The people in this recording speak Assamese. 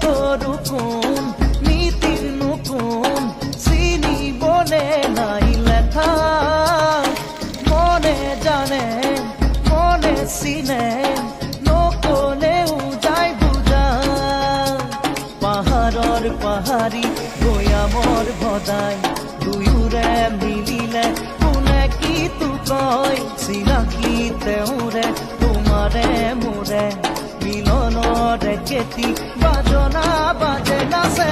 কৰো কোন নীতিৰ নতুন চিনিবনে নাই লেখা মনে জানে মনে চিনে নকলেও যায় বুজা পাহাৰৰ পাহাৰী ভৈয়ামৰ ভদাই দুয়োৰে মিলিলে কোনে কি তো কয় চিনাকি তেওঁৰে তোমাৰে মোৰে মিলনৰে কেতি বাজনা বাজে নাচে